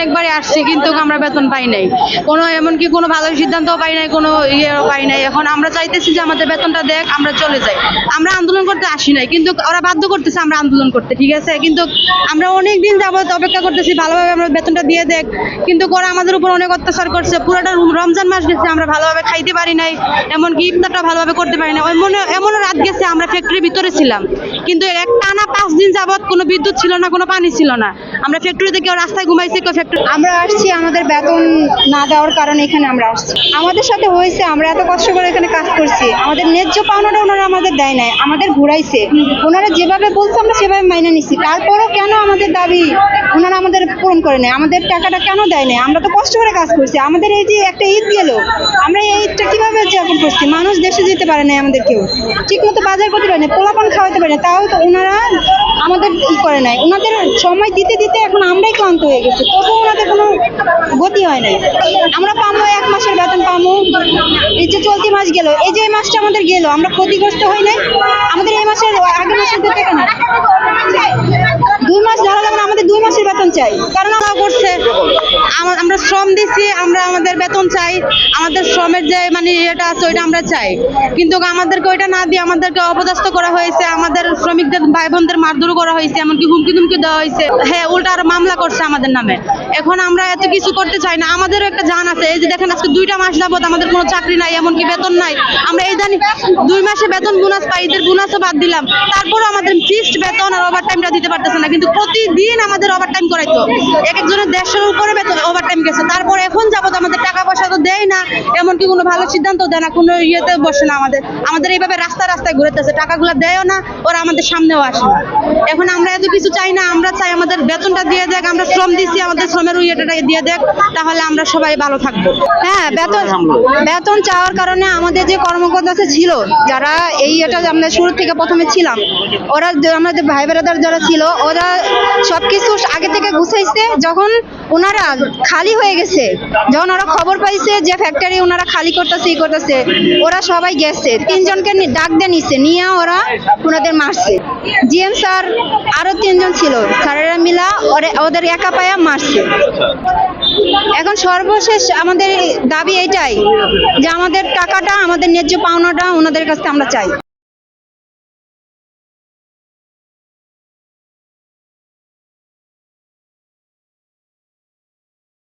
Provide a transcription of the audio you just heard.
অনেকবারই আসছি, কিন্তু আমরা বেতন পাই নাই, কোনো এমনকি কোনো ভালো সিদ্ধান্তও পাই নাই, কোনো পাই নাই। এখন আমরা চাইতেছি যে আমাদের বেতনটা দেখ, আমরা চলে যাই। আমরা আন্দোলন করতে আসি নাই, কিন্তু ওরা বাধ্য করতেছে আমরা আন্দোলন করতে, ঠিক আছে, কিন্তু আমরা অনেক দিন যাবত অপেক্ষা করতেছি ভালোভাবে আমরা বেতনটা দিয়ে দেখ, কিন্তু ওরা আমাদের উপর অনেক অত্যাচার করছে। পুরোটা রমজান মাস গেছে আমরা ভালোভাবে খাইতে পারি নাই, এমনকি ইফতারটা ভালোভাবে করতে পারি না। এমনও রাত গেছে আমরা ফ্যাক্টরির ভিতরে ছিলাম, কিন্তু টানা 5 দিন যাবত কোনো বিদ্যুৎ ছিল না, কোনো পানি ছিল না। আমরা ফ্যাক্টরিতে কেউ রাস্তায় ঘুমাইছি, কেউ ফ্যাক্টরি। আমরা আসছি আমাদের বেতন না দেওয়ার কারণে এখানে আমরা আসছি। আমাদের সাথে হয়েছে, আমরা এত কষ্ট করে এখানে কাজ করছি, আমাদের ন্যায্য পাওনাটা ওনারা আমাদের দেয় নাই, আমাদের ঘুরাইছে। ওনারা যেভাবে বলছে আমরা সেভাবে মাইনে নিচ্ছি, তারপরও কেন আমাদের দাবি ওনারা আমাদের পূরণ করে নেয়, আমাদের টাকাটা কেন দেয় না? আমরা তো কষ্ট করে কাজ করছি। আমাদের এই যে একটা ঈদ গেল, আমরা এই ঈদটা কিভাবে উদযাপন করছি? মানুষ দেশে যেতে পারে না, আমাদের কেউ ঠিক মতো বাজার করতে পারে না, পোলাপান খাওয়াতে পারে না, তাও তো ওনারা আমাদের করে নাই। ওনাদের সময় দিতে দিতে এখন আমরাই ক্লান্ত হয়ে গেছি, তবুও ওনাদের কোনো গতি হয় নাই। আমরা পাবো 1 মাসের বেতন পাবো, এই যে চলতি মাস গেল, এই যে এই মাসটা আমাদের গেল, আমরা ক্ষতিগ্রস্ত হই নাই। আমাদের এই মাসের আগের মাসের টাকা না, 2 মাস ধরা যাবে না, আমাদের 2 মাসের বেতন চাই। কারণ ওরা করছে, আমরা শ্রম দিচ্ছি, আমরা আমাদের বেতন চাই, আমাদের শ্রমের যে মানে এটা আছে ওইটা আমরা চাই, কিন্তু আমাদেরকে ওইটা না দিয়ে আমাদেরকে অপদস্থ করা হয়েছে, আমাদের শ্রমিকদের ভাই বোনদের মারধর করা হয়েছে, এমনকি হুমকি ধুমকি দেওয়া হয়েছে। হ্যাঁ, উল্টা আরো মামলা করছে আমাদের নামে। এখন আমরা এত কিছু করতে চাই না, আমাদেরও একটা জান আছে। এই যে দেখেন আজকে 2টা মাস যাবত আমাদের কোনো চাকরি নাই, এমনকি বেতন নাই। আমরা এই জানি 2 মাসে বেতন বোনাস পাই, ঈদের বোনাসও বাদ দিলাম, তারপরও আমাদের ফিক্সড বেতন আর ওভার টাইমটা দিতে পারতেছে না, কিন্তু প্রতিদিন আমাদের ওভার টাইম করাইতো। এক একজনের 150-এর উপরে বেতন ওভার টাইম গেছে, তারপর এখন যাবত আমাদের টাকা পয়সা তো দেয় না, এমনকি কোনো ভালো সিদ্ধান্ত দেয় না, কোনো ইয়েতে বসে না। আমাদের এইভাবে রাস্তায় রাস্তায় ঘুরেতেছে, টাকাগুলো দেয়ও না, ওরা আমাদের সামনেও আসে না। এখন আমরা এত কিছু চাই না, আমরা চাই আমাদের বেতনটা দিয়ে দেখ, আমরা শ্রম দিচ্ছি, আমাদের শ্রমের ইয়েটা দিয়ে দেখ, তাহলে আমরা সবাই ভালো থাকবো। হ্যাঁ, বেতন চাওয়ার কারণে আমাদের যে কর্মকর্তা ছিল, যারা এই এটা আমরা শুরু থেকে প্রথমে ছিলাম, ওরা আমাদের ভাই বেড়াদার যারা ছিল, ওরা সবকিছু আগে থেকে গুছাইছে। যখন ওনারা খালি হয়ে গেছে, যখন ওরা খবর পাইছে যে ফ্যাক্টরি ওনারা খালি করতেছে, ওরা সবাই গেছে, 3 জনকে ডাক দিয়ে নিছে, নিয়ে ওরা ওনাদের মারছে। জিএম স্যার আরো 3 জন ছিল, স্যারেরা মিলা ওদের একা পায়া মারছে। এখন সর্বশেষ আমাদের দাবি এটাই যে আমাদের টাকাটা, আমাদের ন্যায্য পাওনাটা ওনাদের কাছে আমরা চাই।